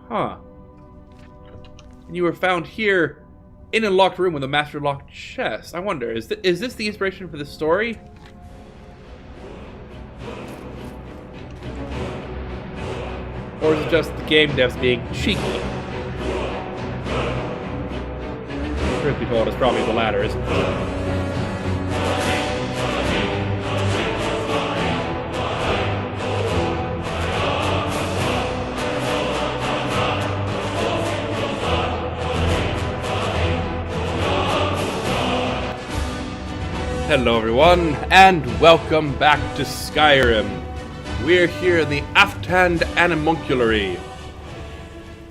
Huh. And you were found here in a locked room with a master locked chest. I wonder, is this the inspiration for the story? Or is it just the game devs being cheeky? Truth be told, it's probably the latter, isn't it? Hello everyone, and welcome back to Skyrim. We're here in the aft-hand animunculary.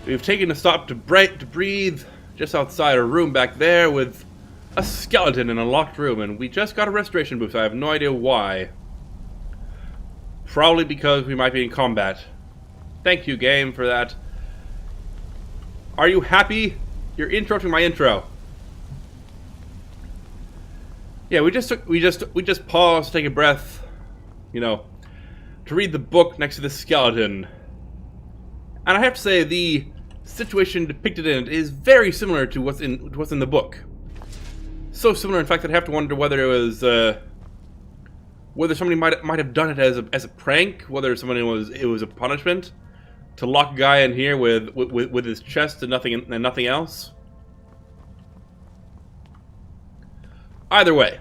We've taken a stop to breathe just outside a room back there with a skeleton in a locked room, and we just got a restoration boost. I have no idea why. Probably because we might be in combat. Thank you, game, for that. Are you happy? You're interrupting my intro. Yeah, we just paused to take a breath, you know, to read the book next to the skeleton. And I have to say, the situation depicted in it is very similar to what's in the book. So similar, in fact, that I have to wonder whether it was whether somebody might have done it as a prank, whether it was a punishment to lock a guy in here with his chest and nothing else. Either way,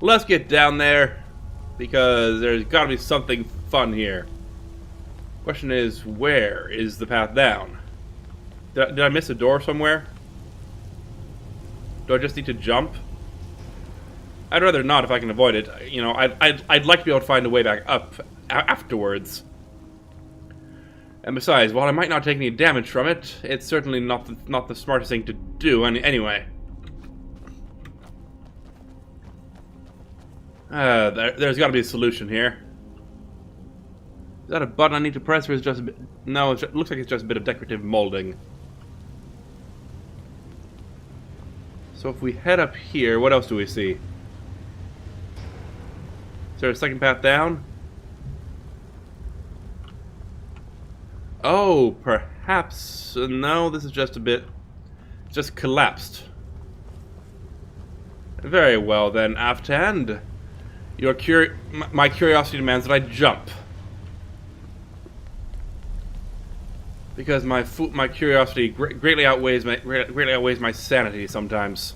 let's get down there, because there's got to be something fun here. Question is, where is the path down? Did I miss a door somewhere? Do I just need to jump? I'd rather not if I can avoid it. You know, I'd like to be able to find a way back up afterwards. And besides, while I might not take any damage from it, it's certainly not the smartest thing to do anyway. There's got to be a solution here. Is that a button I need to press, or is it just a bit... No, it looks like it's just a bit of decorative molding. So if we head up here, what else do we see? Is there a second path down? Oh, perhaps... no, this is just a bit... just collapsed. Very well then, aft-hand. My curiosity demands that I jump, because my curiosity greatly outweighs my sanity sometimes.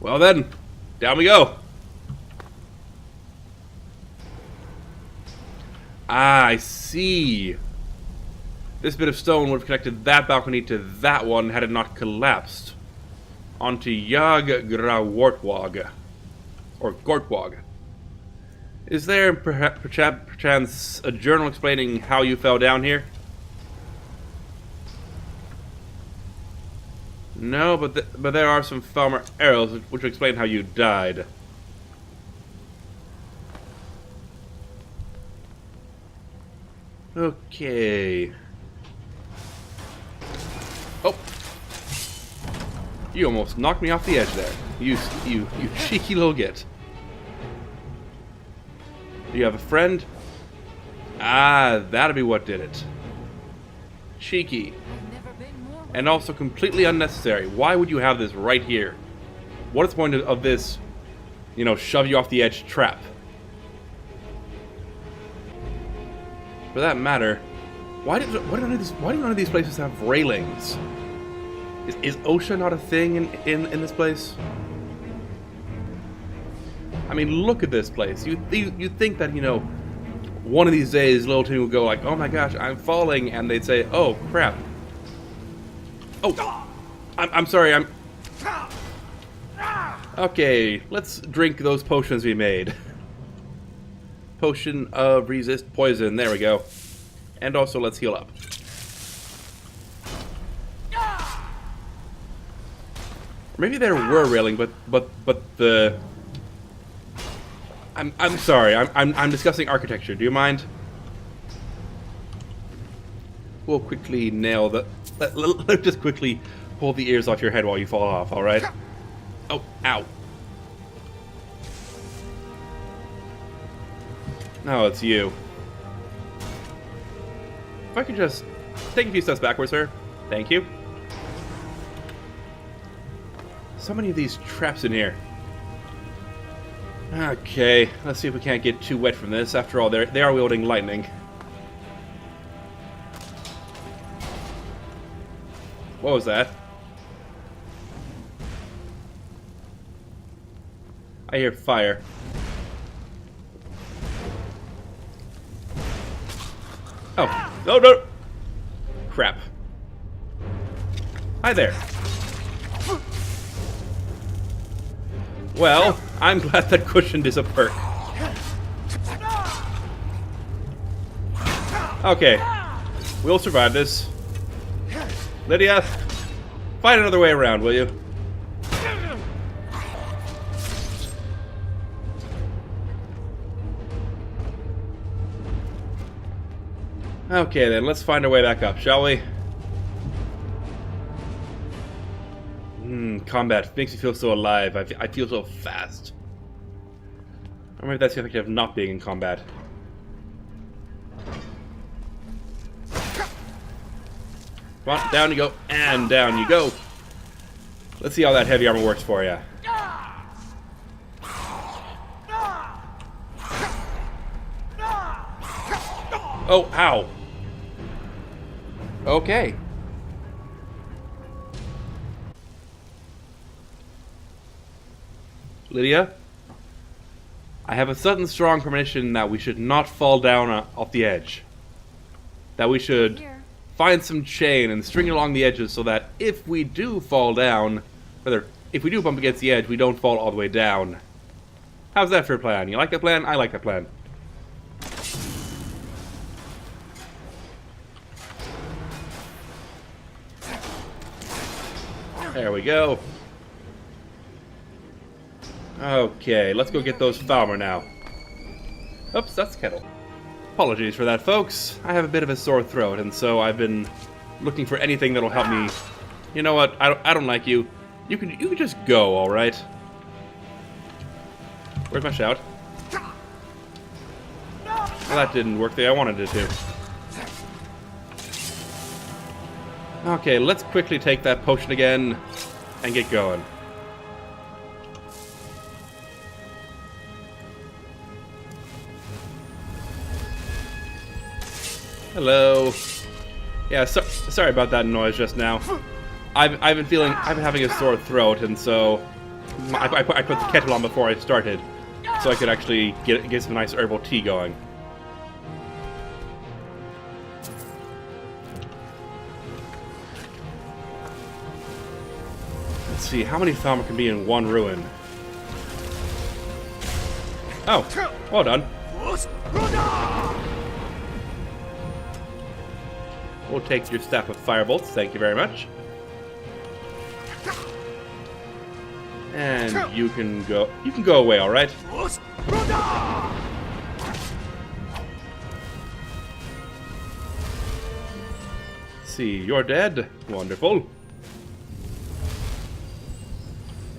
Well then, down we go. Ah, I see. This bit of stone would have connected that balcony to that one had it not collapsed onto Yag Grawortwag. Or Gortwag. Is there perchance a journal explaining how you fell down here? No, but there are some Falmer arrows which explain how you died. Okay. Oh, you almost knocked me off the edge there. You cheeky little git. Do you have a friend? Ah, that'll be what did it. Cheeky. And also completely unnecessary. Why would you have this right here? What is the point of this, you know, shove you off the edge trap? For that matter, why do none of these places have railings? Is OSHA not a thing in this place? I mean, look at this place. You think that, you know, one of these days little Timmy would go like, oh my gosh, I'm falling, and they'd say, oh crap. Oh, I'm sorry, okay, let's drink those potions we made. Potion of resist poison, there we go. And also let's heal up. Maybe there were railing, but the... I'm sorry. I'm discussing architecture. Do you mind? We'll quickly nail the... Let's just quickly pull the ears off your head while you fall off, alright? Oh, ow. No, it's you. I could just take a few steps backwards, sir. Thank you. So many of these traps in here. Okay, let's see if we can't get too wet from this. After all, they are wielding lightning. What was that? I hear fire. Oh, no! Crap. Hi there. Well, I'm glad that cushion is a perk. Okay, we'll survive this. Lydia, find another way around, will you? Okay then, let's find our way back up, shall we? Combat makes me feel so alive. I feel so fast. Or maybe that's the effect of not being in combat. Come on, down you go, and down you go. Let's see how that heavy armor works for you. Oh, ow. Okay. Lydia, I have a sudden strong premonition that we should not fall down off the edge. That we should find some chain and string it along the edges so that if we do fall down, rather, if we do bump against the edge, we don't fall all the way down. How's that for a plan? You like that plan? I like that plan. There we go. Okay, let's go get those Falmer now. Oops, that's Kettle. Apologies for that, folks. I have a bit of a sore throat, and so I've been looking for anything that'll help me. You know what? I don't like you. You can just go, all right? Where's my shout? Well, that didn't work the way I wanted it to. Okay, let's quickly take that potion again and get going. Hello. Yeah, sorry about that noise just now. I've been having a sore throat, and so I put the kettle on before I started, so I could actually get some nice herbal tea going. Let's see, how many Falmer can be in one ruin? Oh, well done. We'll take your staff of firebolts, thank you very much. And you can go away, all right? Let's see, you're dead. Wonderful.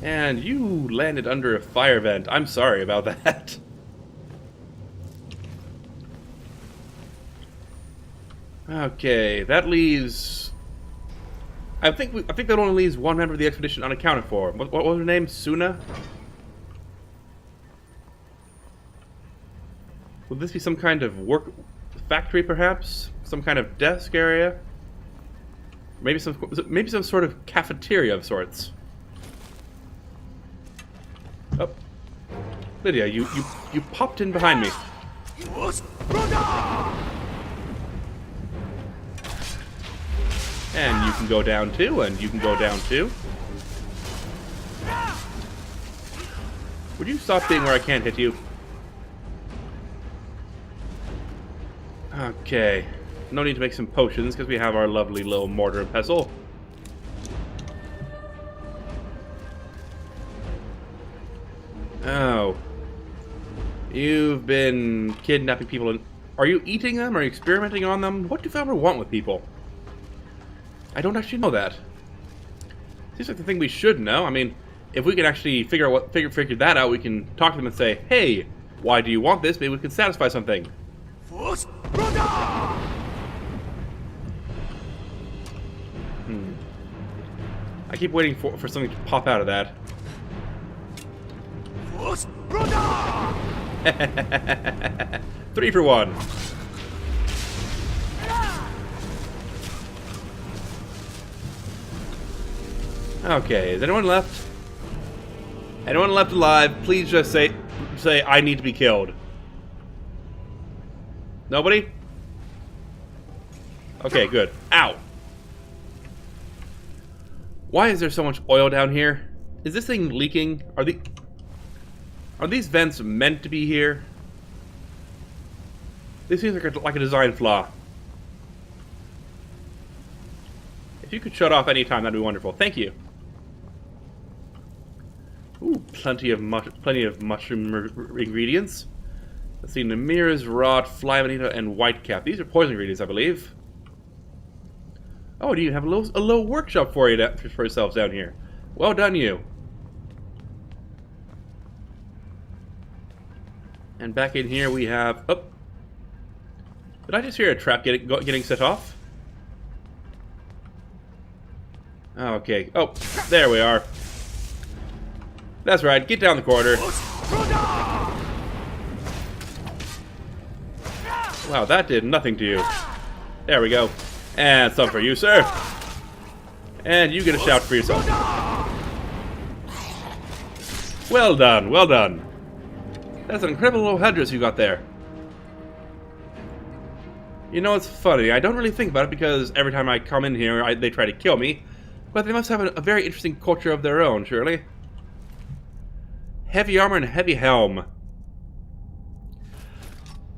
And you landed under a fire vent. I'm sorry about that. Okay, that leaves... I think that only leaves one member of the expedition unaccounted for. What was her name? Suna? Would this be some kind of work factory, perhaps? Some kind of desk area? Maybe some sort of cafeteria of sorts. Oh, Lydia, you popped in behind me. And you can go down too, and you can go down too. Would you stop being where I can't hit you? Okay. No need to make some potions, because we have our lovely little mortar and pestle. Oh. You've been kidnapping people. Are you eating them? Are you experimenting on them? What do Falmer want with people? I don't actually know that. Seems like the thing we should know. I mean, if we can actually figure that out, we can talk to them and say, "Hey, why do you want this? Maybe we can satisfy something." I keep waiting for something to pop out of that. 3 for 1. Okay, is anyone left? Anyone left alive? Please just say I need to be killed. Nobody? Okay, good. Ow! Why is there so much oil down here? Is this thing leaking? Are these vents meant to be here? This seems like a design flaw. If you could shut off any time, that'd be wonderful. Thank you. Ooh, plenty of mushroom ingredients. Let's see, Namira's rot, fly bonita, and whitecap. These are poison ingredients, I believe. Oh, do you have a little workshop for yourselves down here? Well done, you. And back in here we have. Oh, did I just hear a trap getting set off? Okay. Oh, there we are. That's right. Get down the corridor. Wow, that did nothing to you. There we go. And some for you, sir. And you get a shout for yourself. Well done, well done. That's an incredible little headdress you got there. You know, it's funny. I don't really think about it because every time I come in here, they try to kill me. But they must have a very interesting culture of their own, surely. Heavy armor and heavy helm.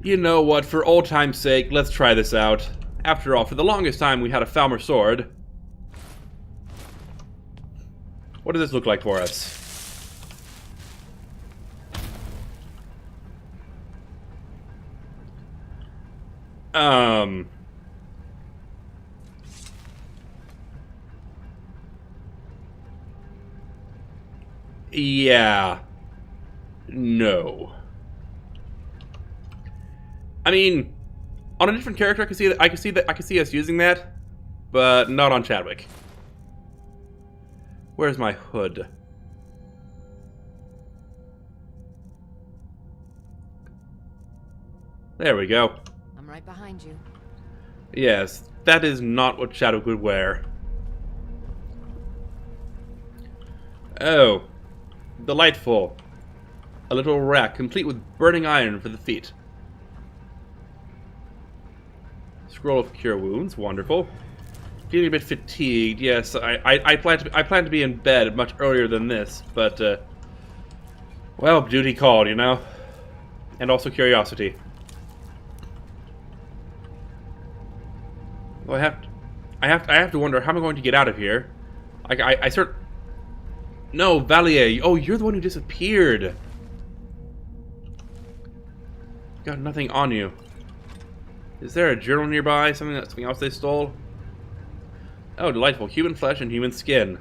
You know what, for old time's sake, let's try this out. After all, for the longest time we had a Falmer sword. What does this look like for us? Yeah. No. I mean, on a different character, I can see us using that, but not on Chadwick. Where's my hood? There we go. I'm right behind you. Yes, that is not what Chadwick would wear. Oh, delightful. A little rack complete with burning iron for the feet. Scroll of Cure Wounds, wonderful. Feeling a bit fatigued. Yes, I plan to be in bed much earlier than this, but well, duty called, you know, and also curiosity. Well, I have to wonder how am I going to get out of here. No, Valier. Oh, you're the one who disappeared. Got nothing on you. Is there a journal nearby? Something else they stole? Oh, delightful. Human flesh and human skin.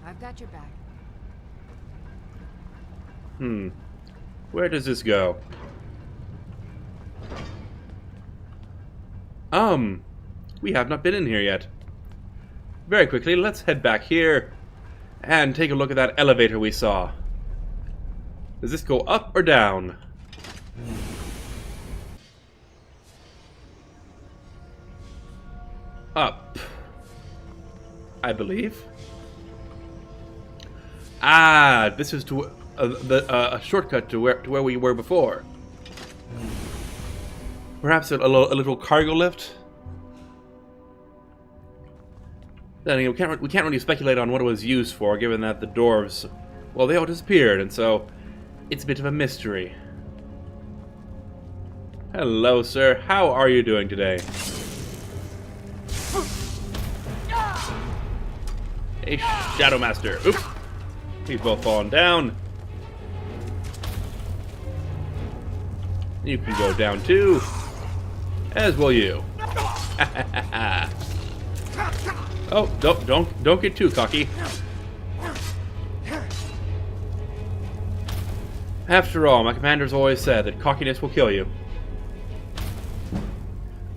I've got your back. Where does this go? We have not been in here yet. Very quickly, let's head back here and take a look at that elevator we saw. Does this go up or down? Up, I believe. Ah, this is to a shortcut to where we were before. Perhaps a little cargo lift. Then we can't really speculate on what it was used for, given that the dwarves, well, they all disappeared, and so it's a bit of a mystery. Hello, sir. How are you doing today? A Shadow Master. Oops. We've both fallen down. You can go down too. As will you. Oh, don't get too cocky. After all, my commander's always said that cockiness will kill you.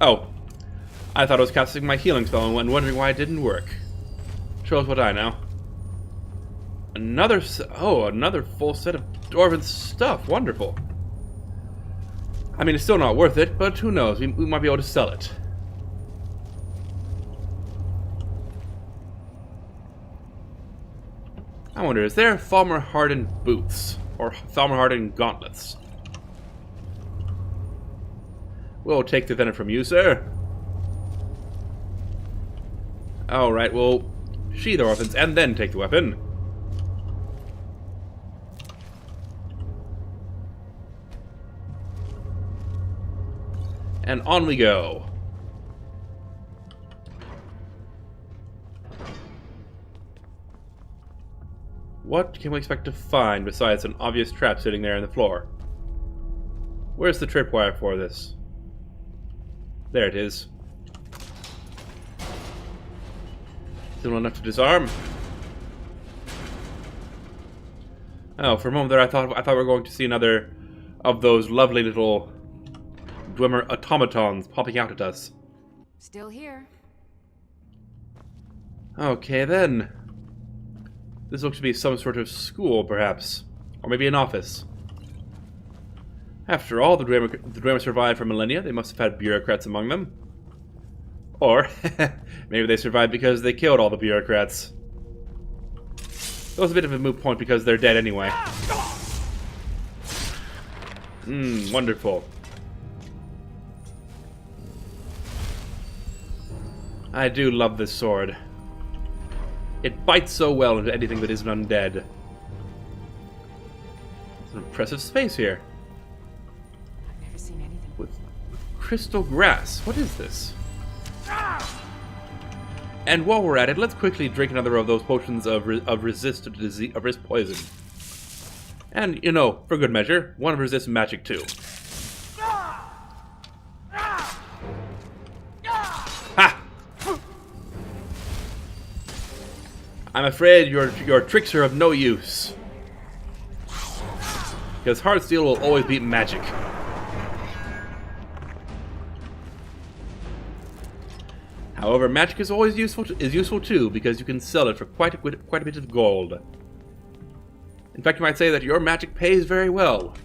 Oh, I thought I was casting my healing spell and wondering why it didn't work. Shows what I know. Another full set of dwarven stuff. Wonderful. I mean, it's still not worth it, but who knows? We might be able to sell it. I wonder, is there Falmer hardened boots? Or Falmer hardened gauntlets? We'll take the venom from you, sir. Alright, we'll sheathe our weapons and then take the weapon. And on we go. What can we expect to find besides an obvious trap sitting there on the floor? Where's the tripwire for this? There it is. Still enough to disarm. Oh, for a moment there I thought we were going to see another of those lovely little Dwemer automatons popping out at us. Still here. Okay then. This looks to be some sort of school, perhaps. Or maybe an office. After all, the Dwemer survived for millennia. They must have had bureaucrats among them. Or, maybe they survived because they killed all the bureaucrats. That was a bit of a moot point because they're dead anyway. Wonderful. I do love this sword. It bites so well into anything that isn't undead. It's an impressive space here. I've never seen anything. With crystal grass. What is this? And while we're at it, let's quickly drink another of those potions of resist poison. And, you know, for good measure, one of resist magic too. Ha! I'm afraid your tricks are of no use. Because hard steel will always beat magic. However, magic is always useful too, because you can sell it for quite a bit of gold. In fact, you might say that your magic pays very well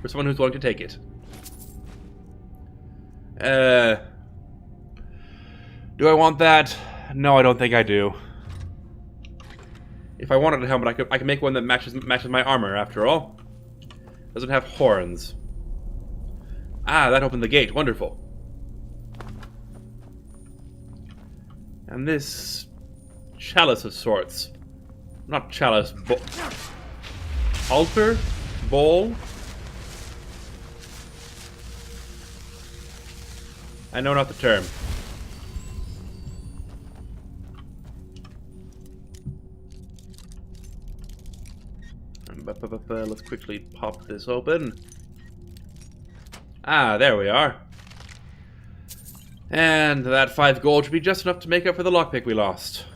for someone who's willing to take it. Do I want that? No, I don't think I do. If I wanted a helmet, I could make one that matches my armor. After all, doesn't have horns. Ah, that opened the gate. Wonderful. And this chalice of sorts. Not chalice, altar? Bowl? I know not the term. Let's quickly pop this open. Ah, there we are. And that 5 gold should be just enough to make up for the lockpick we lost.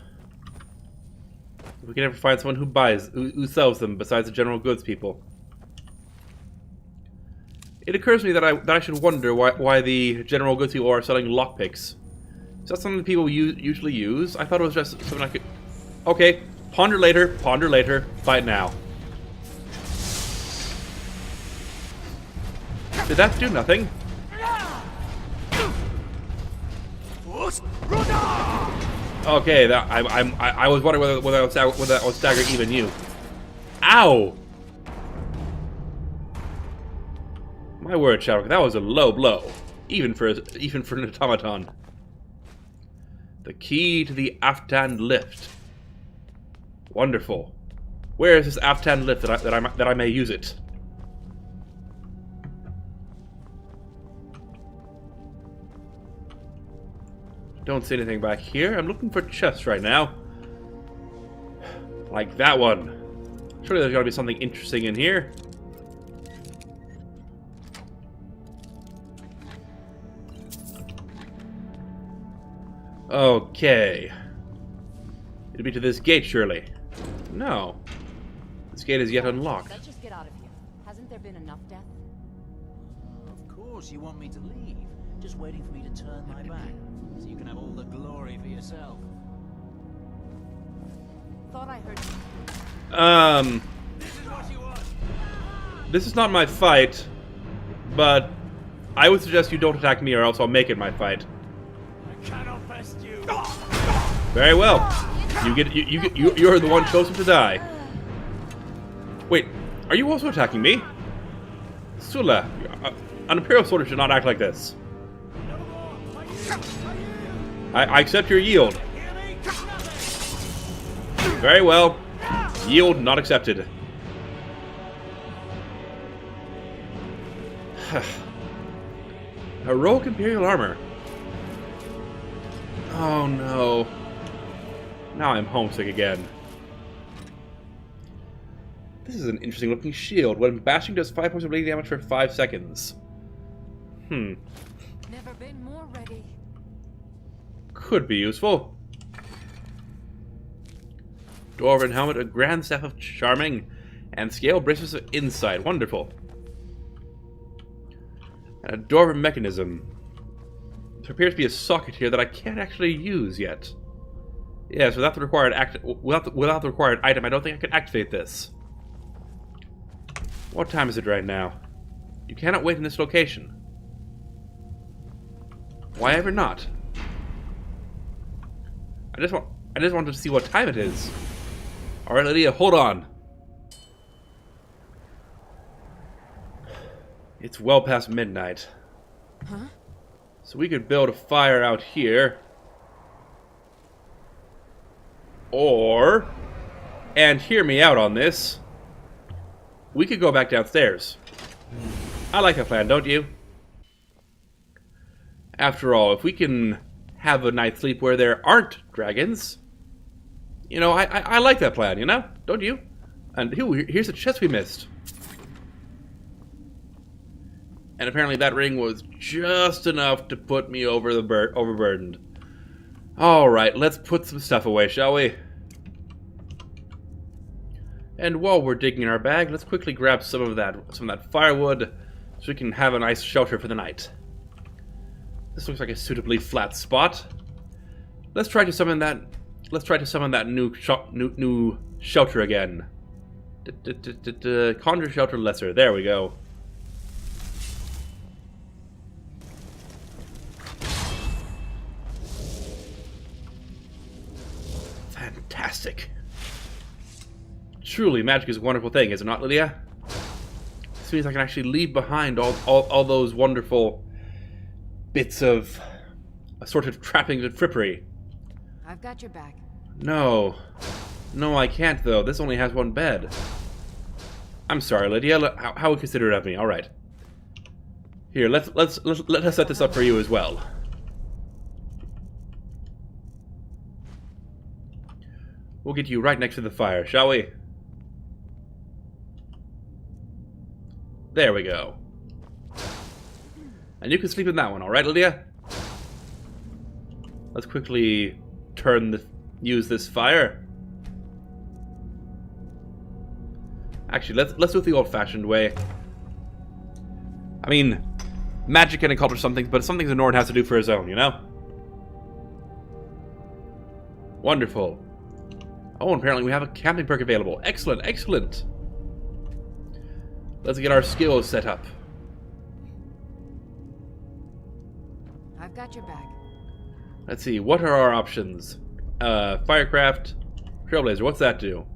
If we can ever find someone who sells them besides the general goods people. It occurs to me that I should wonder why the general goods people are selling lockpicks. Is that something that people usually use? I thought it was just something I could... Okay, ponder later, fight now. Did that do nothing? Okay, I was wondering whether I was stagger even you. Ow! My word, Shadowk, that was a low blow, even for an automaton. The key to the aft-hand lift. Wonderful. Where is this aft-hand lift that I may use it? Don't see anything back here. I'm looking for chests right now. Like that one. Surely there's got to be something interesting in here. Okay. It'll be to this gate, surely. No. This gate is yet unlocked. Let's just get out of here. Hasn't there been enough death? Of course you want me to leave. Just waiting for me to turn my back, so you can have all the glory for yourself. Thought I heard. This is what you want. This is not my fight, but I would suggest you don't attack me, or else I'll make it my fight. I cannot best you. Very well. You're the one chosen to die. Wait, are you also attacking me? Sula, an Imperial soldier should not act like this. I accept your yield. Very well. Yield not accepted. Heroic Imperial armor. Oh no. Now I'm homesick again. This is an interesting looking shield. When bashing does 5 points of bleeding damage for 5 seconds. Never been more ready. Could be useful. Dwarven helmet, a grand staff of charming, and scale bracelets of insight. Wonderful. And a dwarven mechanism. There appears to be a socket here that I can't actually use yet. Yes, without the required without the required item, I don't think I can activate this. What time is it right now? You cannot wait in this location. Why ever not? I just wanted to see what time it is. All right, Lydia, hold on. It's well past midnight. Huh? So we could build a fire out here. Or, and hear me out on this, we could go back downstairs. I like that plan, don't you? After all, if we can have a night's sleep where there aren't dragons, you know, I like that plan, you know? Don't you? And here's the chest we missed. And apparently that ring was just enough to put me over the overburdened. Alright, let's put some stuff away, shall we? And while we're digging in our bag, let's quickly grab some of that firewood so we can have a nice shelter for the night. This looks like a suitably flat spot. Let's try to summon that new shelter again. Conjure shelter lesser. There we go. Fantastic. Truly, magic is a wonderful thing, is it not, Lydia? This means I can actually leave behind all those wonderful bits of assorted trappings and frippery. I've got your back. No. No, I can't, though. This only has one bed. I'm sorry, Lydia. How inconsiderate of me. All right. Here, let us set this up for you as well. We'll get you right next to the fire, shall we? There we go. And you can sleep in that one, all right, Lydia? Let's quickly use this fire. Actually, let's do it the old-fashioned way. I mean, magic can accomplish some things, but some things a Nord has to do for his own, you know? Wonderful. Oh, and apparently we have a camping perk available. Excellent, excellent. Let's get our skills set up. I've got your back. Let's see, what are our options? Firecraft, Trailblazer, what's that do?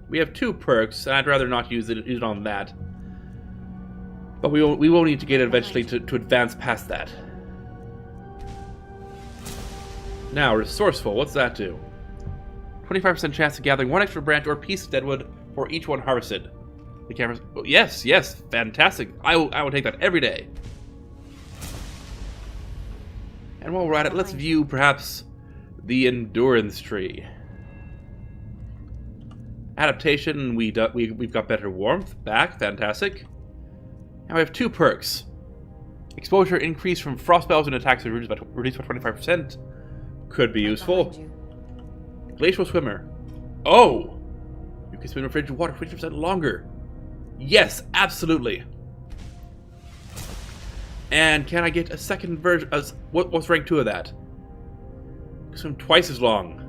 We have 2 perks, and I'd rather not use it on that. But we will need to get it eventually to advance past that. Now, Resourceful, what's that do? 25% chance of gathering 1 extra branch or piece of deadwood for each one harvested. The cameras. Oh, yes, fantastic. I will take that every day. And while we're at it, let's view perhaps the endurance tree. Adaptation, we've got better warmth, back, fantastic. Now we have 2 perks. Exposure increase from frost spells and attacks reduced by 25%. Could be useful. Glacial Swimmer. Oh! You can swim in frigid water 50% longer. Yes, absolutely. And can I get a second version? What's rank 2 of that? So I'm twice as long.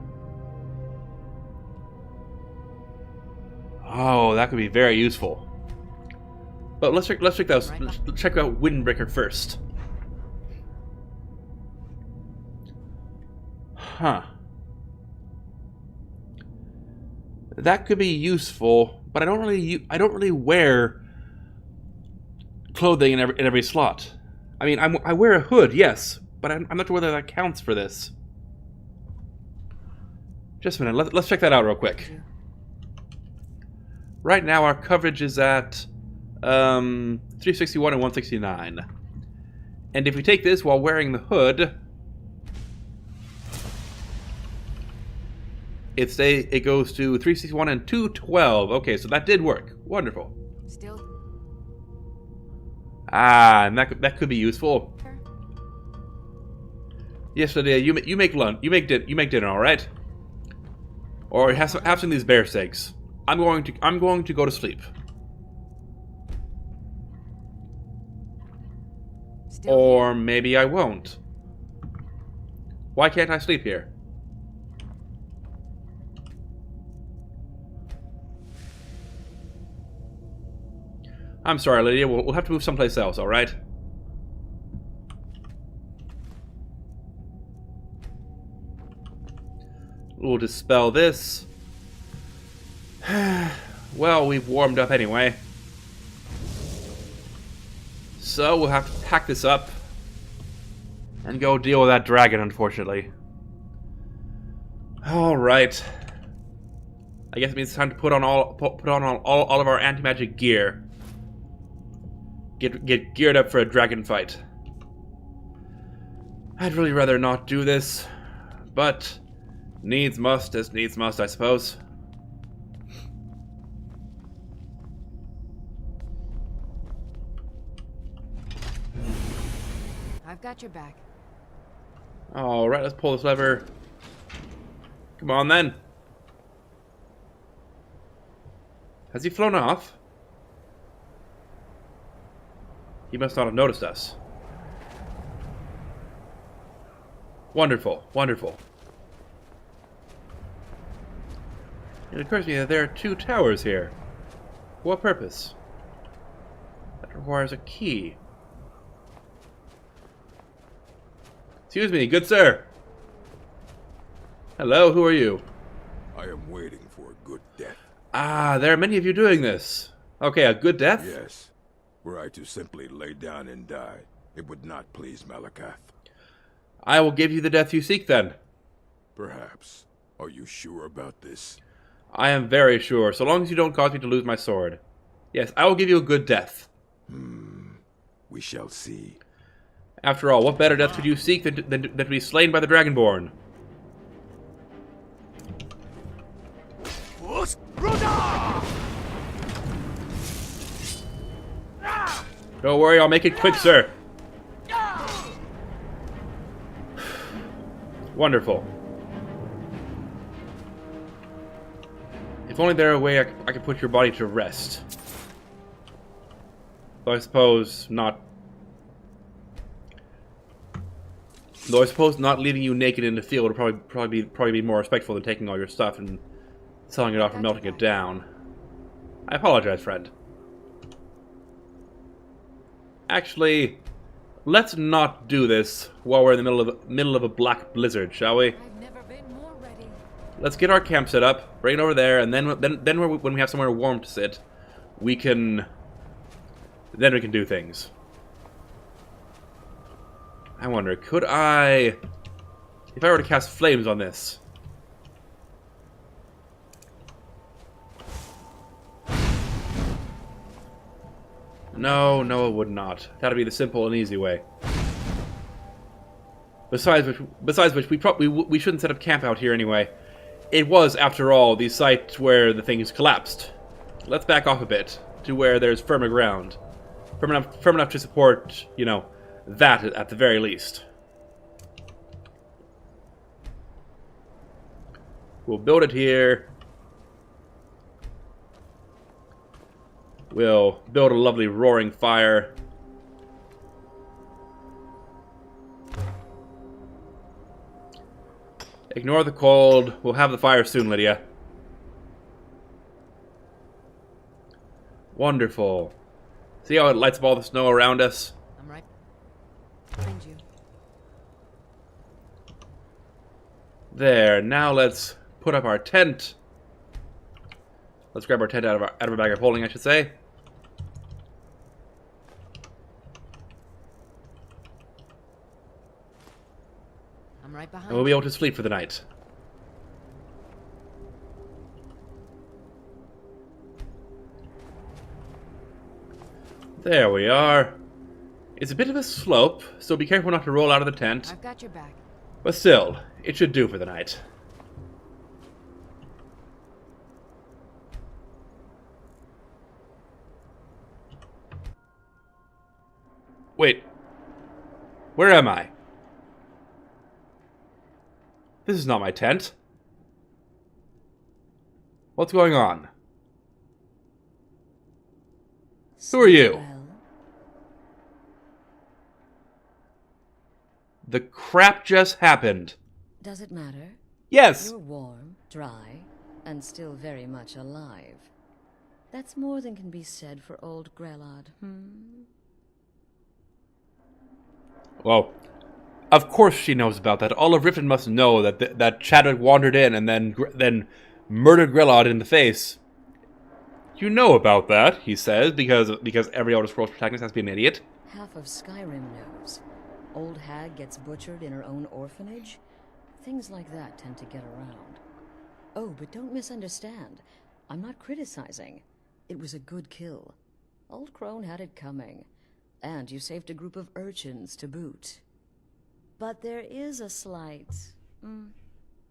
Oh, that could be very useful. But let's check out Windbreaker first. Huh. That could be useful, but I don't really wear clothing in every slot. I mean, I wear a hood, yes, but I'm not sure whether that counts for this. Just a minute. Let's check that out real quick. Right now, our coverage is at 361 and 169. And if we take this while wearing the hood, it goes to 361 and 212. Okay, so that did work. Wonderful. Still. Ah, and that could be useful. Yes, Lydia, you make lunch. You make dinner, all right? Or have some of these bear steaks. I'm going to go to sleep. Still. Or maybe I won't. Why can't I sleep here? I'm sorry, Lydia. We'll have to move someplace else, all right? We'll dispel this. Well, we've warmed up anyway. So we'll have to pack this up and go deal with that dragon, unfortunately. All right. I guess it means it's time to put on all of our anti-magic gear. Get geared up for a dragon fight. I'd really rather not do this, but needs must as needs must, I suppose. I've got your back. Alright, let's pull this lever. Come on then. Has he flown off? He must not have noticed us. Wonderful, wonderful. It occurs to me that there are 2 towers here. For what purpose? That requires a key. Excuse me, good sir. Hello, who are you? I am waiting for a good death. Ah, there are many of you doing this. Okay, a good death? Yes. Were I to simply lay down and die, it would not please Malakath. I will give you the death you seek then. Perhaps. Are you sure about this? I am very sure, so long as you don't cause me to lose my sword. Yes, I will give you a good death. We shall see. After all, what better death could you seek than to be slain by the Dragonborn? Don't worry, I'll make it quick, sir. Wonderful. If only there were a way I could put your body to rest. Though I suppose not. Though I suppose not leaving you naked in the field would probably be more respectful than taking all your stuff and selling it off and melting it down. I apologize, friend. Actually, let's not do this while we're in the middle of a black blizzard, shall we? I've never been more ready. Let's get our camp set up, bring it over there, and then when we have somewhere warm to sit, we can do things. I wonder, could I, if I were to cast flames on this? No, it would not. That'd be the simple and easy way. Besides which, we shouldn't set up camp out here anyway. It was, after all, the site where the things collapsed. Let's back off a bit to where there's firmer ground, firm enough to support, you know, that at the very least. We'll build it here. We'll build a lovely roaring fire. Ignore the cold. We'll have the fire soon, Lydia. Wonderful. See how it lights up all the snow around us? I'm right behind you. There. Now let's put up our tent. Let's grab our tent out of our bag of holding, I should say. I'm right behind And we'll be able to sleep for the night. There we are. It's a bit of a slope, so be careful not to roll out of the tent. I've got your back. But still, it should do for the night. Wait. Where am I? This is not my tent. What's going on? Who are you? Well, The crap just happened. does it matter? Yes! You're warm, dry, and still very much alive. That's more than can be said for old Grelod, Well, of course she knows about that. All of Riften must know that that Chadwick wandered in and then murdered Grelod in the face. You know about that, he says, because every Elder Scrolls protagonist has to be an idiot. Half of Skyrim knows. Old hag gets butchered in her own orphanage. Things like that tend to get around. Oh, but don't misunderstand. I'm not criticizing. It was a good kill. Old Crone had it coming. And you saved a group of urchins to boot. But there is a slight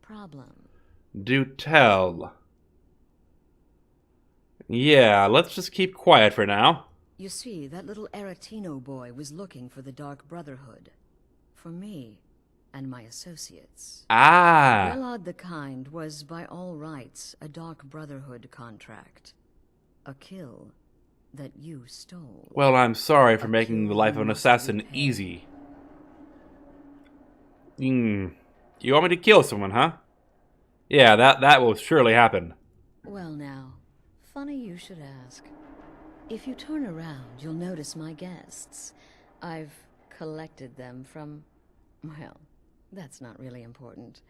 problem. Do tell. Yeah, let's just keep quiet for now. You see, that little Aretino boy was looking for the Dark Brotherhood. For me and my associates. Ah! Grelod the Kind was, by all rights, a Dark Brotherhood contract. A kill that you stole. Well, I'm sorry for making the life of an assassin easy. You want me to kill someone, huh? Yeah, that will surely happen. Well now, funny you should ask. If you turn around, you'll notice my guests. I've collected them from, well, that's not really important.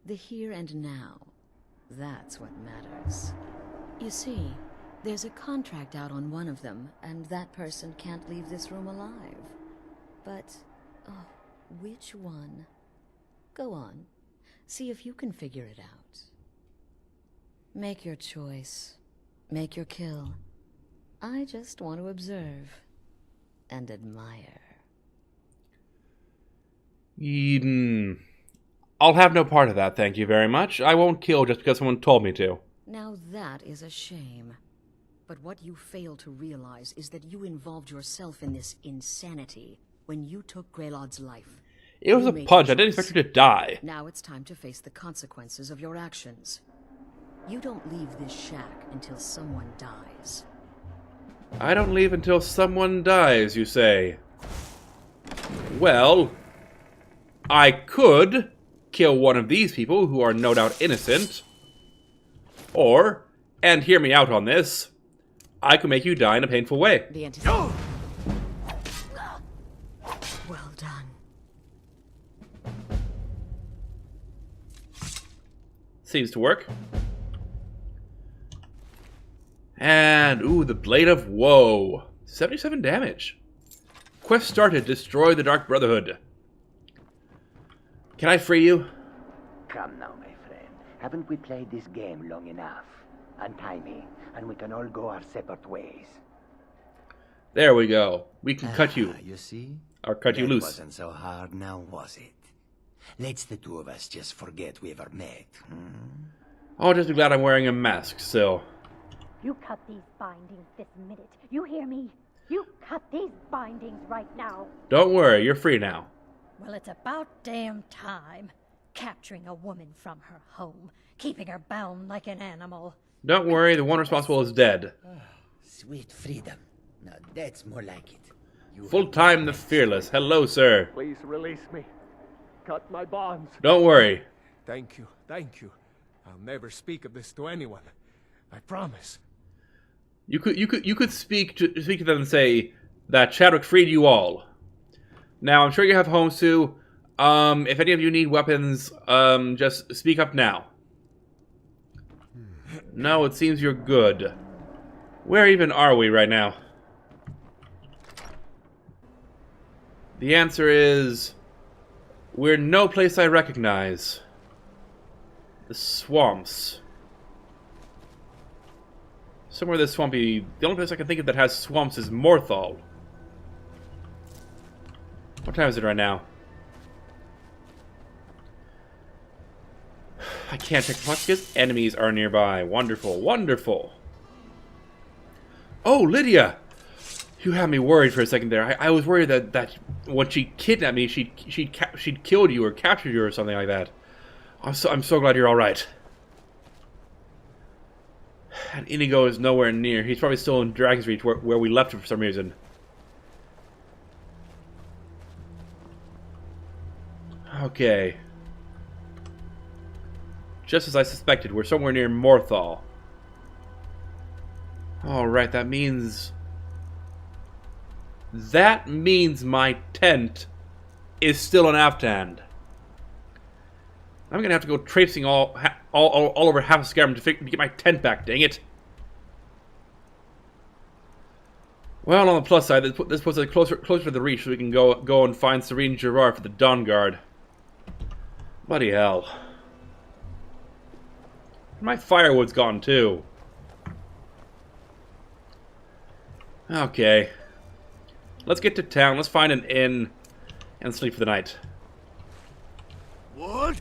The here and now. That's what matters. You see, there's a contract out on one of them, and that person can't leave this room alive. But, oh, which one? Go on. See if you can figure it out. Make your choice. Make your kill. I just want to observe and admire. Eden. I'll have no part of that, thank you very much. I won't kill just because someone told me to. Now that is a shame. But what you fail to realize is that you involved yourself in this insanity when you took Grelod's life. It was You a made punch. your I didn't choice. expect her to die. Now it's time to face the consequences of your actions. You don't leave this shack until someone dies. I don't leave until someone dies, you say. Well, I could kill one of these people who are no doubt innocent. Or, and hear me out on this, I could make you die in a painful way. The antidote. Well done. Seems to work. And, ooh, the Blade of Woe. 77 damage. Quest started. Destroy the Dark Brotherhood. Can I free you? Come now, my friend. Haven't we played this game long enough? Untie me, and we can all go our separate ways. There we go. We can cut you. You see? Or cut you That loose. wasn't so hard now, was it? Let's the two of us just forget we ever met. Oh, just be glad I'm wearing a mask, so. You cut these bindings this minute. You hear me? You cut these bindings right now. Don't worry, you're free now. Well, it's about damn time. Capturing a woman from her home, keeping her bound like an animal. Don't worry, the one responsible is dead. Sweet freedom. Now that's more like it. You Full-time the Fearless. Hello, sir. Please release me. Cut my bonds. Don't worry. Thank you, thank you. I'll never speak of this to anyone. I promise. You could speak to them and say that Chadwick freed you all. Now I'm sure you have homes too. If any of you need weapons, just speak up now. No, it seems you're good. Where even are we right now? The answer is... we're no place I recognize. The swamps. Somewhere this swampy... the only place I can think of that has swamps is Morthal. What time is it right now? I can't check the clock because enemies are nearby. Wonderful, wonderful. Oh, Lydia! You had me worried for a second there. I was worried that when she kidnapped me, she'd killed you or captured you or something like that. I'm so glad you're all right. And Inigo is nowhere near. He's probably still in Dragon's Reach where we left him for some reason. Okay. Just as I suspected, we're somewhere near Morthal. Alright, that means my tent is still in Aftan. I'm gonna have to go traipsing all over half of Skyrim to get my tent back, dang it. Well, on the plus side, this puts us closer to the Reach so we can go and find Serene Gerard for the Dawn Guard. Bloody hell. My firewood's gone too. Okay. Let's get to town. Let's find an inn and sleep for the night. Wood?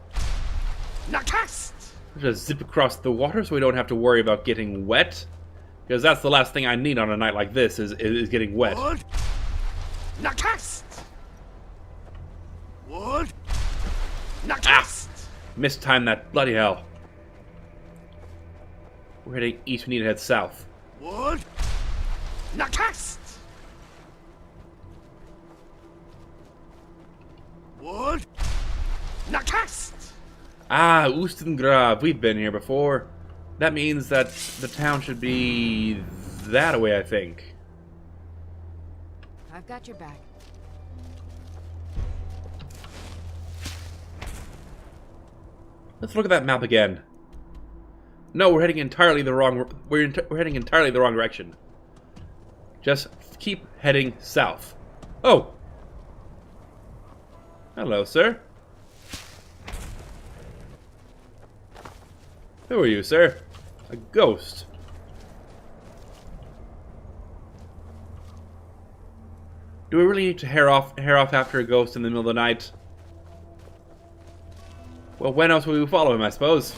Nakast! Just zip across the water so we don't have to worry about getting wet. Because that's the last thing I need on a night like this is getting wet. Wood? Nakast! Wood? Nakast! Mistimed that. Bloody hell. We're heading east. We need to head south. Wood? Nakast! Wood? Nakast! Ah, Oostengrav. We've been here before. That means that the town should be that way, I think. I've got your back. Let's look at that map again. No, we're heading entirely the wrong. We're heading entirely the wrong direction. Just keep heading south. Oh. Hello, sir. Who are you, sir? A ghost. Do we really need to hair off after a ghost in the middle of the night? Well, when else will we follow him, I suppose?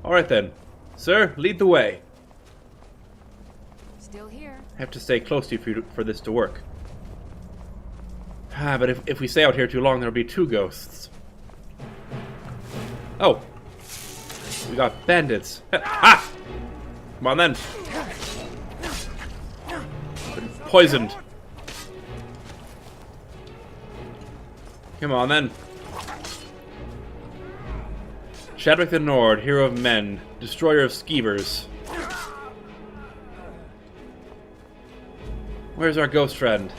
Alright then. Sir, lead the way. Still here. I have to stay close to you for this to work. Ah, but if we stay out here too long, there'll be two ghosts. Oh. We got bandits. Ha! Come on then. Been poisoned. Come on then. Chadwick the Nord, hero of men, destroyer of skeevers. Where's our ghost friend?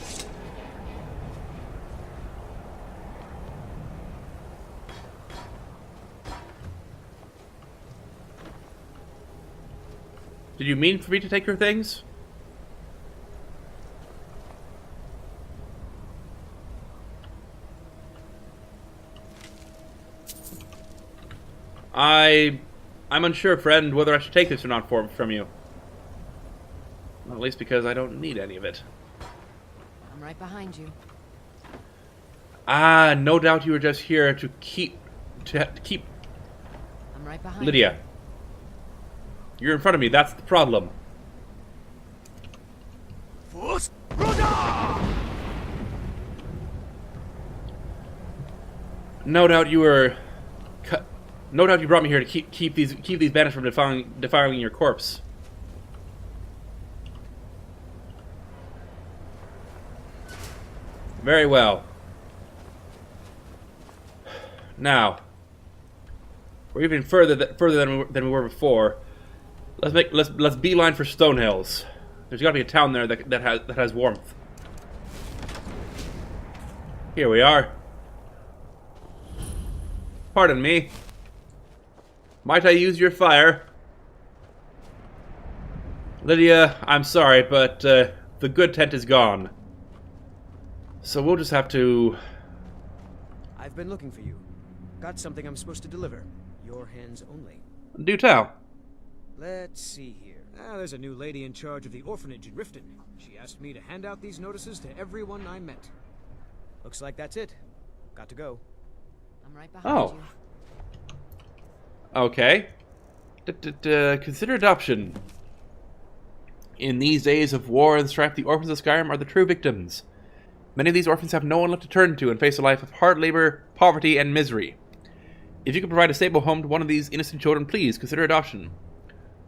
Did you mean for me to take her things? I'm unsure, friend, whether I should take this or not from you. Well, at least because I don't need any of it. I'm right behind you. Ah, no doubt you were just here to keep I'm right behind Lydia. You're in front of me, that's the problem. No doubt you were... No doubt you brought me here to keep these bandits from defiling your corpse. Very well. Now, We're even further than we were before. Let's beeline for Stonehills. There's got to be a town there that has warmth. Here we are. Pardon me. Might I use your fire? Lydia, I'm sorry, but the good tent is gone. So we'll just have to... I've been looking for you. Got something I'm supposed to deliver. Your hands only. Do tell. Let's see here. There's a new lady in charge of the orphanage in Riften. She asked me to hand out these notices to everyone I met. Looks like that's it. Got to go. I'm right behind you. Okay. Consider adoption. In these days of war and strife, the orphans of Skyrim are the true victims. Many of these orphans have no one left to turn to and face a life of hard labor, poverty, and misery. If you could provide a stable home to one of these innocent children, please consider adoption.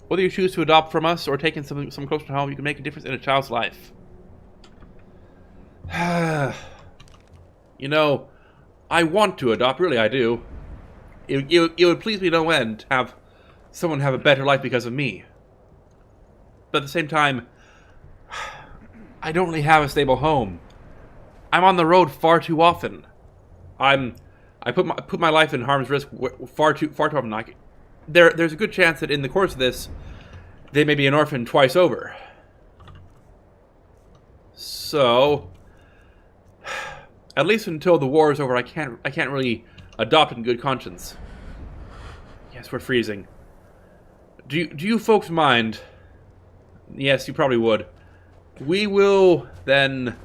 Whether you choose to adopt from us or take in someone closer to home, you can make a difference in a child's life. You know, I want to adopt, really I do. It would please me no end to have someone have a better life because of me. But at the same time, I don't really have a stable home. I'm on the road far too often. I put my life in harm's risk far too often. There's a good chance that in the course of this, they may be an orphan twice over. So, at least until the war is over, I can't really adopt in good conscience. Yes, we're freezing. Do you folks mind? Yes, you probably would. We will then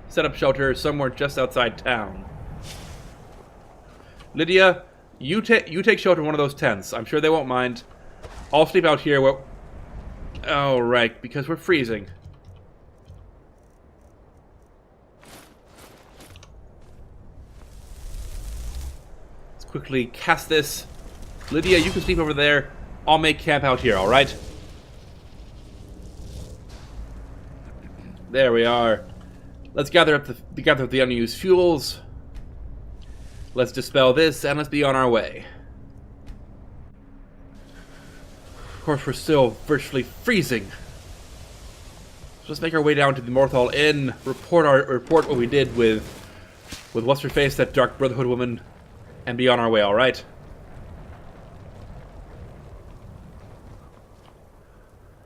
set up shelter somewhere just outside town. Lydia, you take shelter in one of those tents. I'm sure they won't mind. I'll sleep out here. Well, oh right, because we're freezing. Let's quickly cast this. Lydia, you can sleep over there. I'll make camp out here. All right. There we are. Let's gather up the unused fuels. Let's dispel this, and let's be on our way. Of course, we're still virtually freezing. So let's make our way down to the Morthal Inn. Report what we did with what's her face, that Dark Brotherhood woman, and be on our way. All right.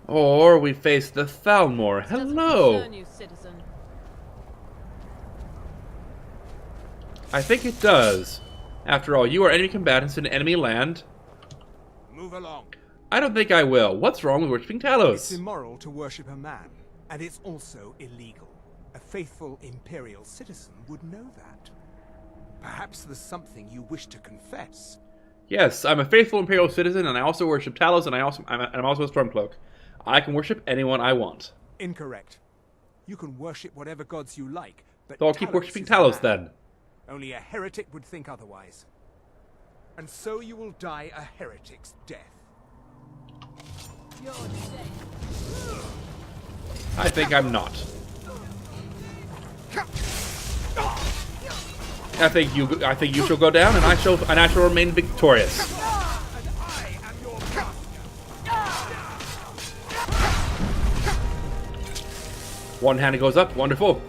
Or we face the Thalmor. Hello. I think it does. After all, you are enemy combatants in enemy land. Move along. I don't think I will. What's wrong with worshipping Talos? It's immoral to worship a man, and it's also illegal. A faithful Imperial citizen would know that. Perhaps there's something you wish to confess. Yes, I'm a faithful Imperial citizen, and I also worship Talos, and I'm also a Stormcloak. I can worship anyone I want. Incorrect. You can worship whatever gods you like, but so I'll keep worshipping Talos then. Only a heretic would think otherwise. And so you will die a heretic's death. I think I'm not. I think you shall go down, and I shall remain victorious. One hand goes up, wonderful.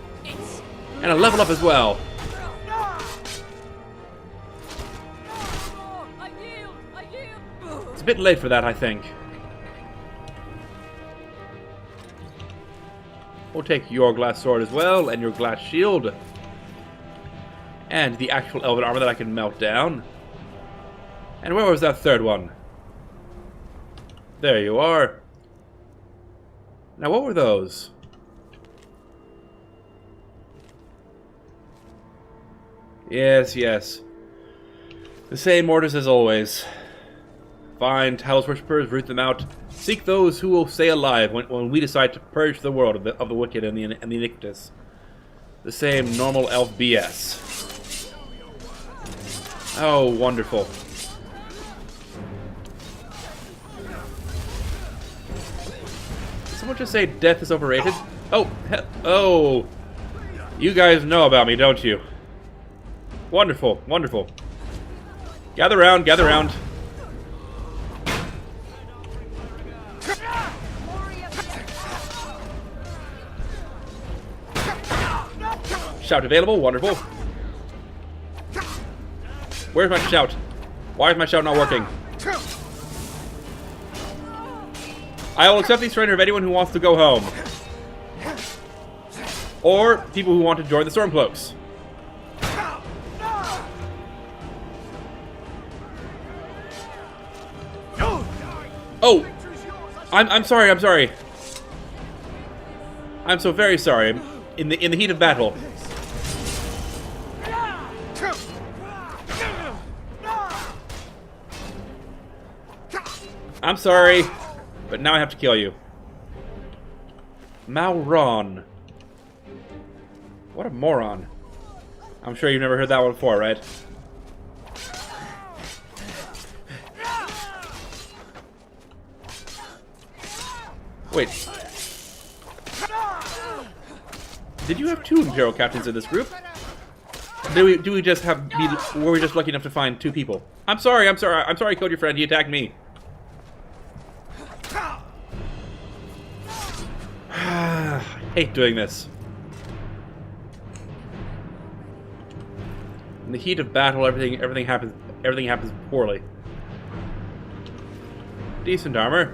And a level up as well. It's a bit late for that, I think. We'll take your glass sword as well, and your glass shield. And the actual elven armor that I can melt down. And where was that third one? There you are. Now what were those? Yes, yes. The same orders as always. Find Talos worshippers, root them out. Seek those who will stay alive when we decide to purge the world of the wicked and the iniquitous. The same normal elf BS. Oh, wonderful. Did someone just say death is overrated? Oh, you guys know about me, don't you? Wonderful, wonderful. Gather round, gather round. Shout available. Wonderful. Where's my shout? Why is my shout not working? I will accept the surrender of anyone who wants to go home. Or people who want to join the Stormcloaks. Oh! I'm sorry, I'm sorry. I'm so very sorry. In the heat of battle. I'm sorry, but now I have to kill you. Mauron. What a moron. I'm sure you've never heard that one before, right? Wait. Did you have 2 Imperial captains in this group? Do we just have... Were we just lucky enough to find 2 people? I'm sorry, I killed your friend, he attacked me. I hate doing this. In the heat of battle, everything happens poorly. Decent armor,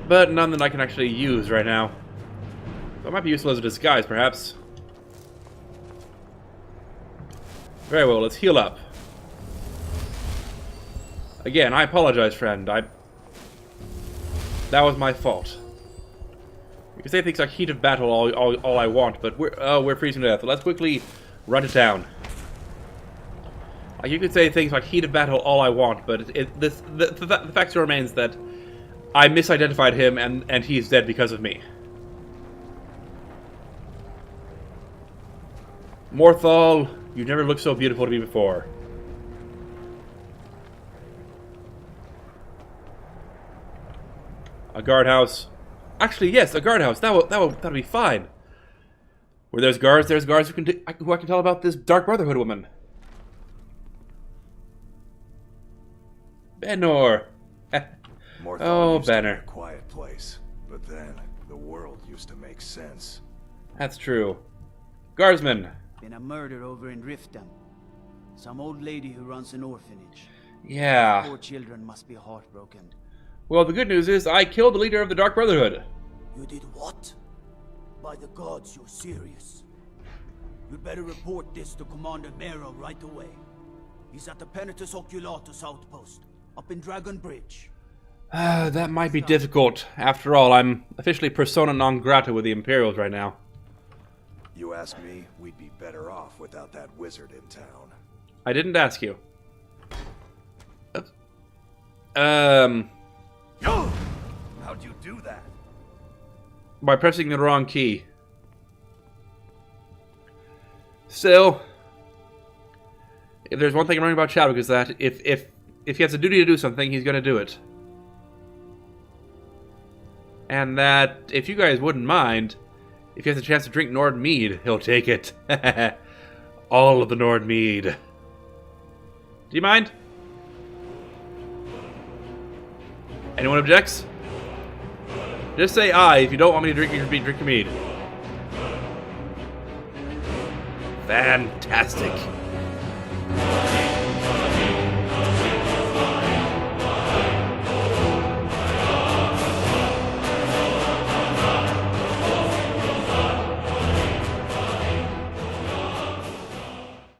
but none that I can actually use right now. So it might be useful as a disguise, perhaps. Very well, let's heal up. Again, I apologize, friend. That was my fault. You can say things like heat of battle all I want, but we're freezing to death. Let's quickly run to town. You could say things like heat of battle all I want, but the fact still remains that I misidentified him and he's dead because of me. Morthal, you never looked so beautiful to me before. A guardhouse. Actually, yes, a guardhouse. That'll be fine. Where there's guards who I can tell about this Dark Brotherhood woman. Benor. Oh, Banner. A quiet place, but then the world used to make sense. That's true. Guardsman. Been a murder over in Riften. Some old lady who runs an orphanage. Yeah. 4 children must be heartbroken. Well, the good news is I killed the leader of the Dark Brotherhood. You did what? By the gods, you're serious. You'd better report this to Commander Mero right away. He's at the Penitus Oculatus outpost, up in Dragon Bridge. That might be difficult. After all, I'm officially persona non grata with the Imperials right now. You ask me, we'd be better off without that wizard in town. I didn't ask you. How'd you do that? By pressing the wrong key. Still, if there's one thing I'm learning about Chadwick is that if he has a duty to do something, he's going to do it. And that, if you guys wouldn't mind, if he has a chance to drink Nord mead, he'll take it. All of the Nord mead. Do you mind? Anyone objects? Just say aye if you don't want me to drink your mead. Fantastic.